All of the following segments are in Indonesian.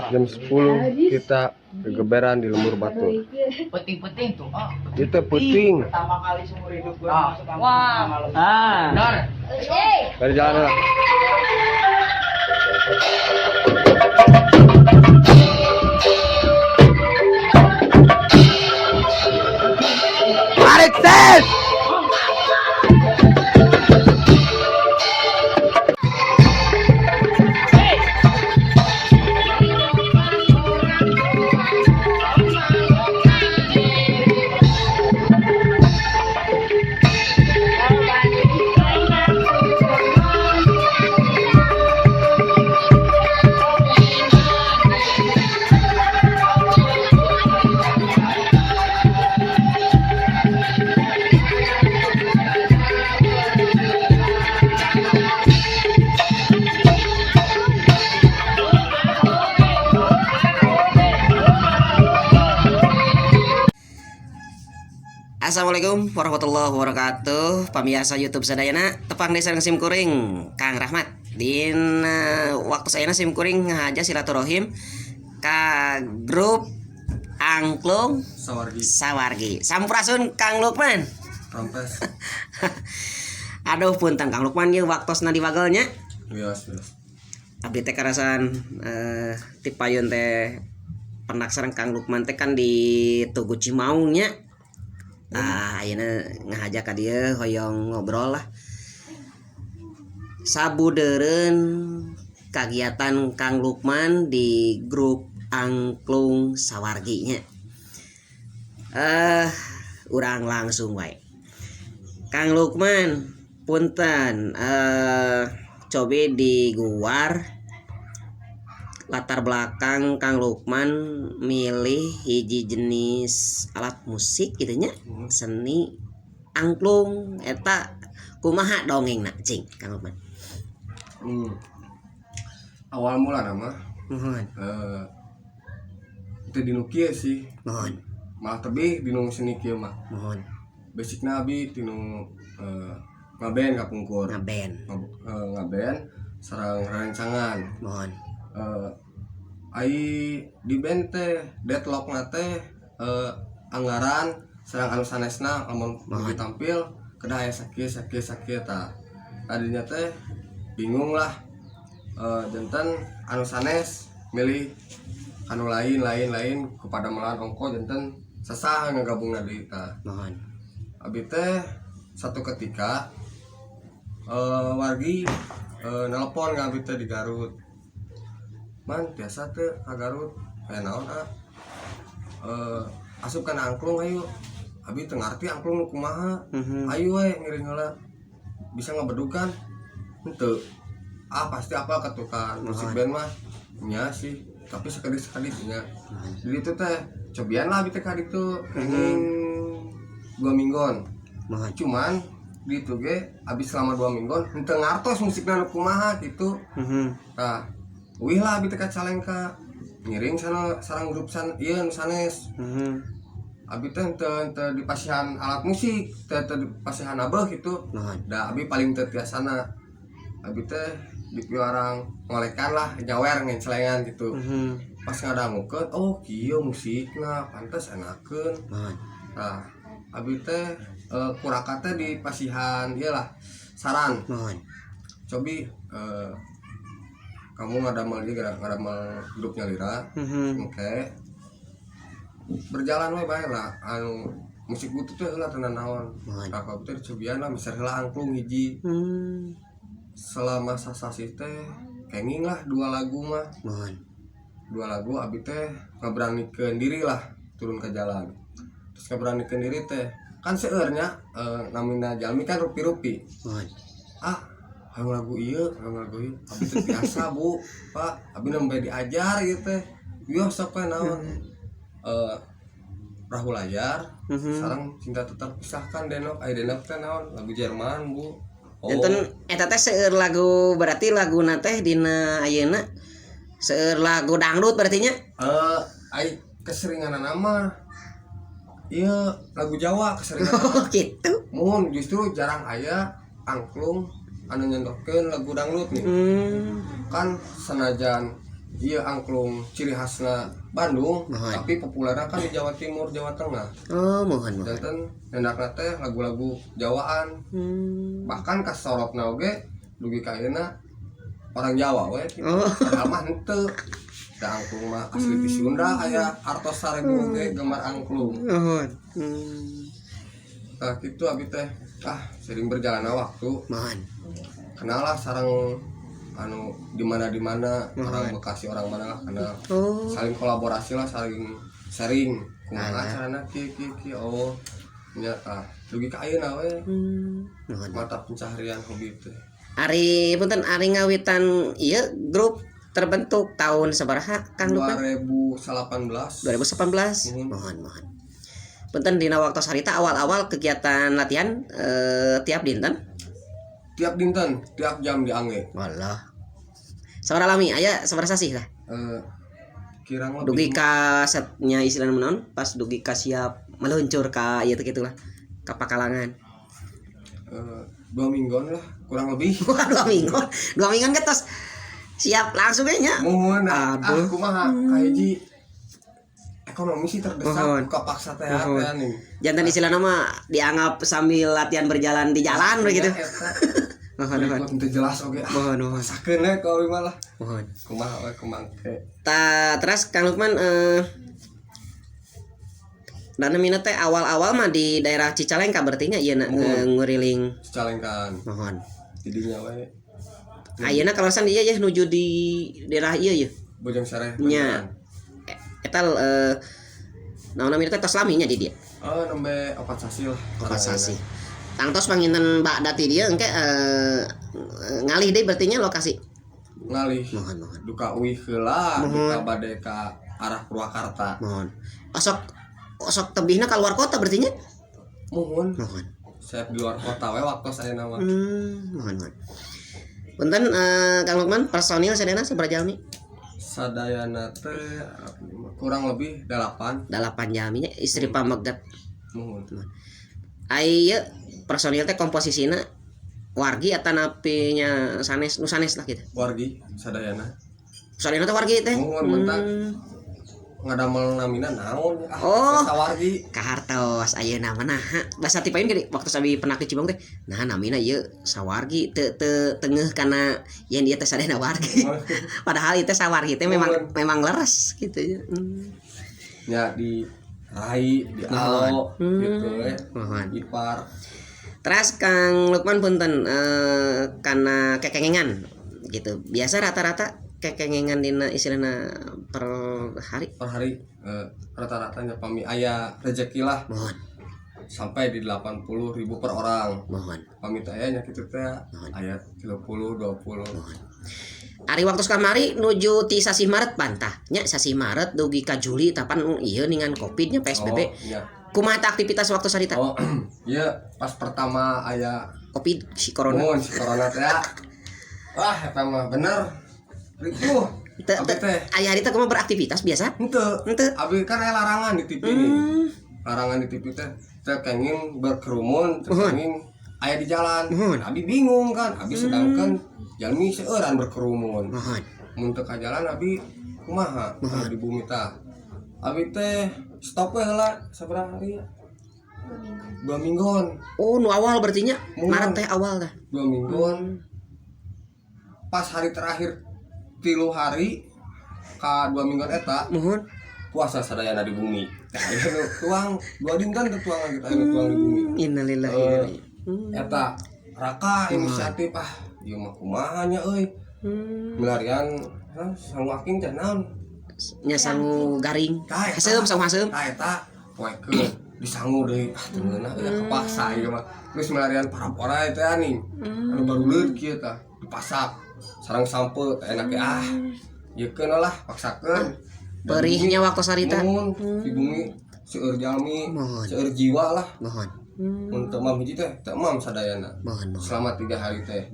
Jam 10 kita kegeberan di Lembur Batu. Penting-penting tuh. Oh. Itu penting. Pertama kali seumur hidup gue masuk kampus. Wah. Benar. Dari jalan lah. Tarik ses. Assalamualaikum warahmatullahi wabarakatuh. Pemirsa YouTube sadayana tepang desa sim kuring Kang Rahmat. Din waktu saya sim kuring ngaja silaturahim ka grup Angklung Sawargi. Sampurasun Kang Lukman. Rampes. Aduh punten Kang Lukman ye waktosna di wagelnya. Bias. Abdi teh karasan ti payun teh pendak sareng Kang Lukman teh kan di Tugu Cimaung nya. Ayeuna ngahaja ka dieu hoyong ngobrol lah. Sabudeureun kagiatan Kang Lukman di grup Angklung Sawargi nya. Urang langsung wae. Kang Lukman, punten coba diguar latar belakang Kang Lukman milih hiji jenis alat musik gitu nya seni angklung eta kumaha dongengna cing Kang Lukman. Awal mula nama Mohon. itu dinu kieu sih. Mohon. Malah tebih dinu seni kieu mah. Mohon. Basicna abi dinu ngaben kapungkur. Ngaben. Ngaben sareng rancangan. Mohon. Ai di band teh deadlock teh anggaran sareng anu sanesna lamun ditampil kedah aya sakieu tah. Adinya teh bingung lah janten anu sanes milih anu lain kepada melan ongko janten sasah ngagabungna deui tah. Mohon. Abi teh satu ketika wargi nelpon ka abi teh di Garut. Man biasa teh ka Garut aya naon asup kana angklung ayo. Abi teu ngarti angklung nu kumaha. Ayo we ngiring heula. Bisa ngabedukan? Henteu. Pasti apal katukan musik band mah. Nya sih, tapi sekali-sekali nya. Jadi itu teh cobian lah abi teh ka ditu kenging 2 minggon. Cuman di itu ge abis selama 2 minggon henteu ngartos musikna nu kumaha gitu. Tah wih lah abi teh ka Calengka ngiring sareng grup ieu nu sanes. Abi teh teu di pasihan alat musik, teu di pasihan abeuh gitu. Da abi paling teu tiasana. Abi teh di piwarang ngolekan lah nyawer ngencelengan gitu. Pas ngadangukeun oh kieu musikna pantes enakeun. Nah, abi teh kuraka teh di pasihan ieu lah saran. Cobi kamu ngadamel grupnya Lira. Oke. Berjalan we bae lah anu musik butuh teh heula tenan naon. Kakak teh cobian lah misalnya heula angklung hiji. Selama sasasi teh kenging lah 2 lagu mah. 2 lagu abi teh ngaberanikeun diri lah turun ke jalan. Terus ngaberanikeun diri teh kan seueur nya namina jalmi kan rupi-rupi. Hayang lagu ieu abi teh biasa Bu, Pak, abi nembe diajar gitu teh. Biasa we naon. Perahu layar, sareng cinta tetap pisahkan denok teh naon lagu Jerman Bu. Janten eta teh seueur lagu berarti laguna teh dina ayeuna seueur lagu dangdut berarti nya? Ai keseringan nama iya lagu Jawa keseringan. Oh gitu. Mun justru jarang aya angklung anu nyendokkeun lagu dangdut nih. Kan senajan iya angklung ciri khasna Bandung, Mohon. tapi populernya kan di Jawa Timur, Jawa Tengah. Oh, mohon. Janten hendakna teh lagu-lagu Jawaan. Bahkan kasorotna oge dugi ka ayeuna orang Jawa we gitu. Oh. Padahal mah henteu. Da angklung mah asli di Sunda aya artos sarebu ge gambar angklung. Mohon. Nah gitu abi teh sering berjalanna waktu Mohon. kenal lah sareng anu di mana orang Bekasi orang mana lah kenal. Oh. Saling kolaborasi lah, saling sharing kumaha Alah. carana ki oh nya dugi ka ayeuna we Mohon. mata pencaharian hobi teh. Ari punten ari ngawitan ieu grup terbentuk tahun sabaraha Kang Lukman? 2018. 2018. Mohon. Punten dina waktu sarita awal-awal kegiatan latihan tiap dinten. Tiap dinten, tiap jam diangge. Wallah. Sabaraha lami aya sabaraha sasih lah. Kirang Dugi lebih ka setnya istilahna naon pas dugi ka siap meluncur ka ieu teh gitulah. Ka pakalangan. 2 mingguan lah kurang lebih. Wah, 2 minggu. 2 minggu getos. Siap langsung ge nya. Mohon Aduh. kumaha kahiji ekonomi sih terdesak Mohon. buka paksa teh Mohon. nih. Jantan istilahna mah dianggap sambil latihan berjalan di jalan begitu. Mohon. Itu jelas oke. Mohon. Sakeun we ka abi mah lah. Mohon. Kumaha we kumangke. Terus Kang Lukman dana mina teh awal-awal mah di daerah Cicalengka berarti nya ieu nguriling. Cicalengkan. Mohon. Tidinya we Ayeuna kalasan ieu ya nuju di daerah ieu ya. Bojong Sareh. Nya. Eta naonna mina teh tos lami nya di dia. Nembe opat sasi lah. Opat sasi. Tangtos panginten Mbak Dati dia engke ngalih deui berarti nya lokasi. Ngalih. Mohon. Duka uih heula, Mohon. duka bade ka arah Purwakarta. Mohon. Osok tebihna ka luar kota berarti nya. Mohon. Saya di luar kota we waktu saya nama. Mohon. Punten Kang Lukman personil sadayana sabaraha jalmi? Sadayana teh kurang lebih 8. 8 jalmi nya istri pamegat. Mohon. Aya personil teh komposisina wargi atau napi nya sanes nu sanes lah gitu. Wargi sadayana. Sadayana teh wargi teh. Mohon mentak. Ngadamel namina naon ya. Oh. Sawargi. Kahartos ayeuna mah nah basa tipain gede waktu sabi pernah ke Cibong teh nah namina ieu sawargi teu tengeuh kana yen ieu teh sadayana wargi. Padahal ieu teh sawargi teh memang leres gitu ya. Ya di Rai, di Alo gitu we. Mohon. Ipar. Terus Kang Lukman punten kana kekengengan gitu. Biasa rata-rata kekengengan dina istilahna per hari. Per hari rata-ratanya pami aya rezeki lah Mohon. sampai di 80.000 per orang. Mohon. Pami teh aya nya kitu teh aya 30 20. Mohon. Ari waktu kamari nuju ti sasi Maret bantah nya sasi Maret dugi ka Juli tapan ieu ningan Covid nya PSBB. Oh, iya. Kumaha teh aktivitas waktu sarita? Oh, iya pas pertama aya Covid si corona. mohon si corona teh. Wah, eta mah bener. Ripuh. Abi teh Aya hari teh kumaha beraktivitas biasa? henteu. Henteu. Abi kan aya larangan di TV nih. Larangan di TV teh kenging berkerumun, kenging aya di jalan. Abi bingung kan, abi sedangkan jalmi seueuran berkerumun. Mohon. Mun teu ka jalan abi kumaha anu di bumi tah. Abi teh stop we heula sabaraha hari? 2 mingguan. Oh, nu awal berarti nya Mohon. Maret teh awal dah. 2 mingguan. Pas hari terakhir 3 hari ka 2 mingguan eta Mohon. puasa sadayana di bumi. Tah aya tuang 2 dinten teh tuangan kita aya tuang di bumi. Innalillahi. Eta raka inisiatif ieu mah kumaha nya euy. Milarian sangu aking teh naon? Nya sangu garing. Tah Haseum sangu haseum. Tah eta poekeun disangu deui teu ngeunah kepaksa ieu mah. Terus milarian para-para teh aning. Anu baru leuit kieu tah dipasak. Sareng sampe teh enak ieu keun lah paksakeun. Perihnya waktu sarita. Mun di bumi seueur jalmi, Mohon. seueur jiwa lah. Mohon. Mun teu mam hiji teh teu mam sadayana. Mohon. Selama 3 hari teh.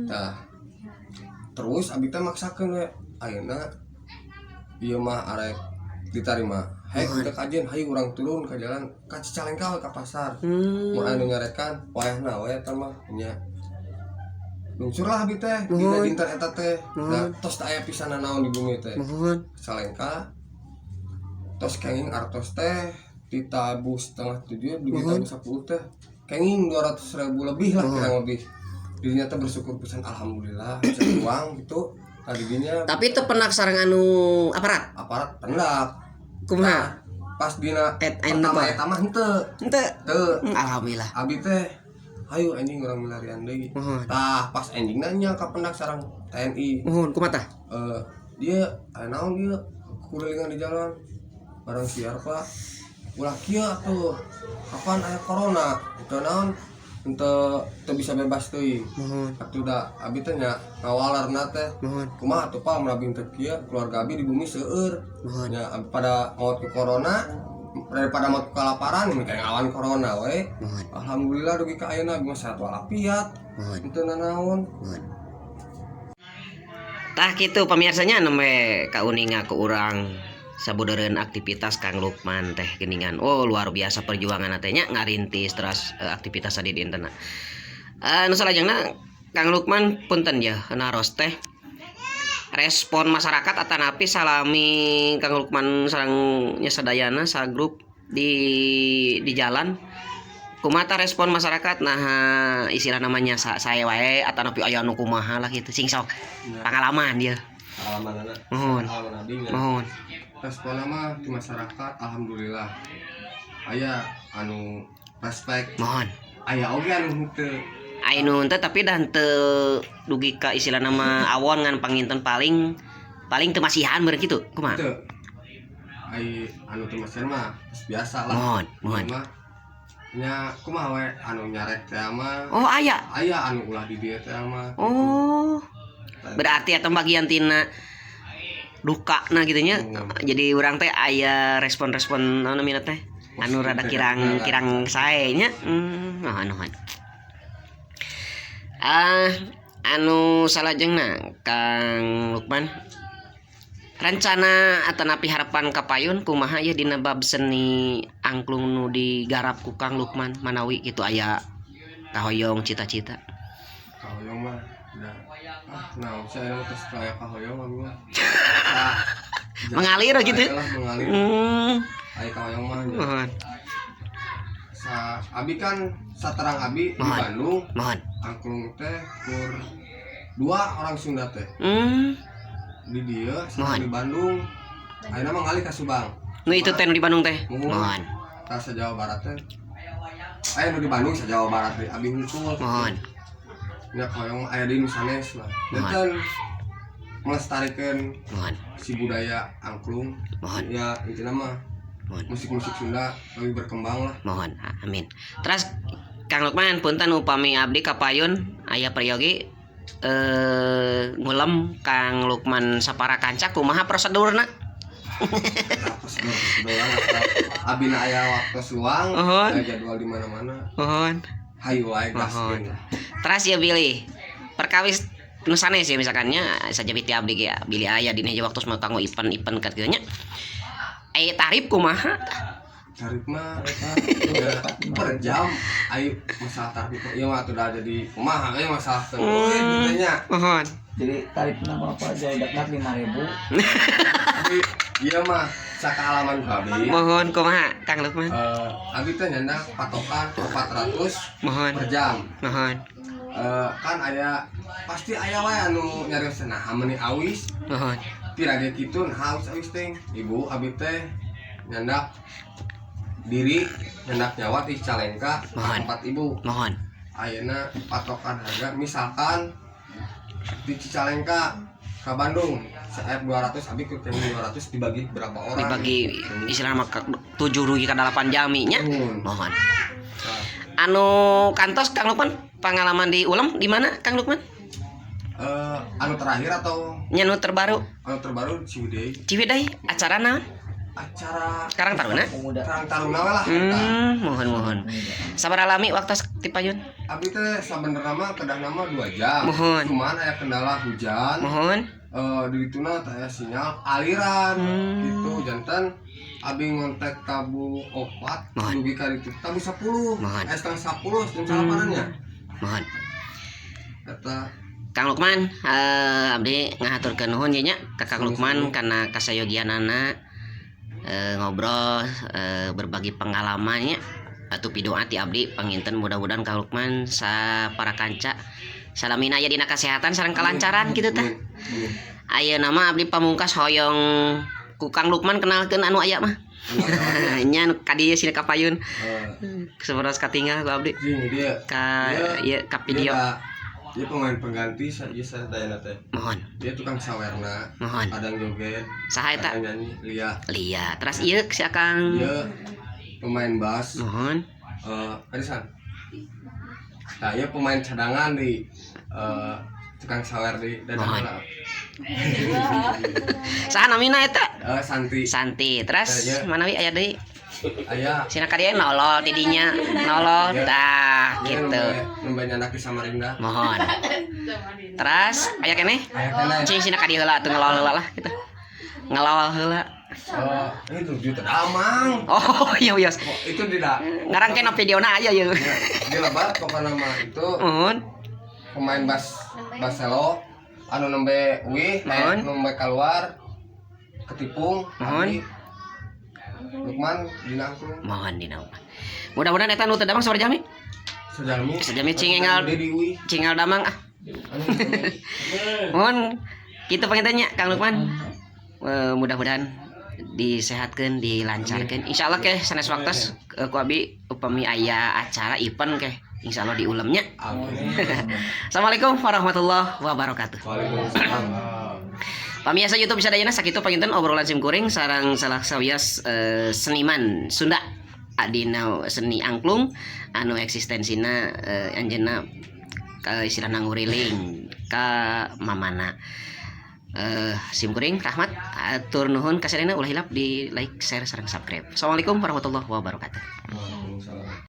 Tah. Terus abi teh maksakeun we ayeuna ieu mah arek ditarima. Hai kita kajian, hai urang turun ka jalan ka Cicalengka we ka pasar. Mun anu nyarekan wayahna we eta mah nya. lungsur lah abi teh dina dinten eta teh da tos teu aya pisan naon di bumi teh Salengka tos kenging artos teh ditabuh 6,7 ditabuh 10 teh kenging 200.000 lebih lah kurang lebih dirinya teh bersyukur pisan alhamdulillah bisa uang gitu tadinya. Tapi itu penak sareng anu aparat pendak kumaha pas dina pertama eta mah henteu alhamdulillah abi teh hayu anjing urang milarian deui tah pas endingna nya ka pendak sareng TNI kumaha tah dia aya naon dia kulilingan di jalan barang siar pak ulah kieu atuh kapan aya corona itu naon teu bisa bebas deui atuh da abi teh nya ngawalarna teh kumaha atuh pak mun abi teu kieu keluarga abi di bumi seueur nya pada maut ke corona daripada maut kelaparan ini kayak ngelawan corona we alhamdulillah dugi ka ayeuna abi sehat walafiat itu nanaon tah kitu pamirsanya nembe kauninga ku urang sabudeureun aktivitas Kang Lukman teh geuningan luar biasa perjuangan teh nya ngarintis terus aktivitas di dinten nu salajengna Kang Lukman punten ya naros teh respon masyarakat atanapi salami Kang Lukman sareng nya sadayana sa grup di jalan kumaha respon masyarakat nah istilah namanya saya wae atanapi aya nu kumaha lah gitu sing sok pengalaman dia mohon respon mah di masyarakat alhamdulillah aya anu respect mohon aya oge anu henteu anu teh tapi dan teu dugi ka istilah nama awon ngan panginten paling teu masihan bener kitu kumaha teu ai anu teu masihan mah biasa lah mohon nya kumaha we anu nyaret teh mah aya anu ulah di dieu teh mah berarti eta bagian tina duka nah gitu nya jadi urang teh aya respon-respon namina teh anu rada kirang sae nya nuhun anu salajengna Kang Lukman rencana atanapi harapan kapayun kumaha ya dina bab seni angklung nu digarap ku Kang Lukman manawi gitu aya kahoyong cita-cita kahoyong mah nah saya terus kayak kahoyong mah mengalir gitu mengalir aya kahoyong mah abi kan saterang abi di Bandung angklung teh kur 2 orang Sunda teh di dia di Bandung ayeuna mah ngalih ka Subang nu itu teh di Bandung teh mohon ka Jawa Barat teh aya nu di Bandung sa Jawa Barat teh abi hungkul mohon nya kahoyong aya di Nusanes lah dan melestarikeun si budaya angklung ya intina mah musik-musik Sunda lebih berkembang lah mohon amin terus Kang Lukman punten upami abdi kapayun aya prayogi ngulem Kang Lukman sapara kanca kumaha prosedurna abina aya waktu luang aya jadwal di mana-mana mohon hayu wae gaskeun terus ya Billy perkawis nu sanes ya misalkannya saja biti abdi ge Billy aya dina waktu mau kanggo event ka kieu nya aya tarif kumaha tarif mah per jam ayo masalah tarif ieu mah atuh da jadi kumaha aya masalah teh ditanya mohon jadi tarifna mah apa aja dekat 5.000 tapi ieu mah sakalaman babi mohon kumaha Kang Lukman abi teh nyandak patokan 400 mohon per jam mohon kan aya pasti aya wae anu nyarios nah ameni awis mohon tira ge kitu nah awis teh ibu abi teh nyandak diri nyandak nyawa di Calengka 4.000 mohon ayeuna patokan harga misalkan di Cicalengka ke Bandung saya 200 abi ku 200 dibagi berapa orang dibagi istilah mah 7 rugi ka 8 jami nya mohon anu kantos Kang Lukman pengalaman di ulam di mana Kang Lukman anu terakhir atau nya nu terbaru di Ciwidey acara naon acara Karang Taruna lah mohon sabar alami waktu tipayun abi teh sabenerna mah kedah nama 2 jam mohon cuman aya kendala hujan mohon di dituna teh sinyal aliran gitu jantan abi ngontek tabu opat dugi ka ditu tabu 10 setengah 10 jam salapanannya mohon eta Kang Lukman, abdi ngahaturkeun nuhun nya ka Kang Lukman karena kasayogianana ngobrol berbagi pengalamannya atuh pidoa ti abdi panginten mudah-mudahan Kang Lukman sa para kanca salamina aya dina kasehatan sareng kalancaran kitu tah. Ayeuna mah abdi pamungkas hoyong ku Kang Lukman kenalkeun anu aya mah. Nya nu ka dieu sini ka payun. Sabaros katinggal ku abdi. Dia Ka ieu ka video. Dia pemain pengganti saja sadayana teh. Mohon. Dia tukang sawerna. Mohon. Kadang joget. Saha eta? Kadang nyanyi. Lia. Terus ieu si Akang. Dia pemain bass. Mohon. Arisan. Nah, dia pemain cadangan di tukang sawer di Mohon. Dadang. Saha namina eta? Santi. Santi. Terus Ya. mana wi aya deui? Aya. Sina ka dieu nolol tidinya. Nolol tah Dia gitu. nembe nyanak di Samarinda. Mohon. Terus aya keneh? Aya keneh. Cing sina ka dieu heula atuh ngelol heula lah gitu. Ngelol heula. Itu juta damang. Oh, iya iya. Itu tidak. Ngarangkeun videona aya ieu. Dia lebat pokoknya nama itu Mohon. pemain bass selo anu nembe wih Mohon. nembe keluar ketipung Mohon. abdi Lukman dinangkung Mohon dina. Mudah-mudahan eta nu teu damang sabar jami. Sejami Cingengal. Dedi wih Cingal damang ah. Mohon kitu pangintennya Kang Lukman. Mudah-mudahan disehatkeun, dilancarkeun. Insyaallah ke sanes waktos ku abi upami aya acara event ke insyaallah diulemnya. Amin. Assalamualaikum warahmatullahi wabarakatuh. Waalaikumsalam. Pamiasa YouTube bisa dayana sakitu panginten obrolan simkuring sareng salah sawias seniman Sunda adina seni angklung anu eksistensina anjeunna ka istilahna nguriling ka mamana simkuring Rahmat atur nuhun kasadena ulah hilap di like share sareng subscribe. Assalamualaikum warahmatullahi wabarakatuh. Waalaikumsalam.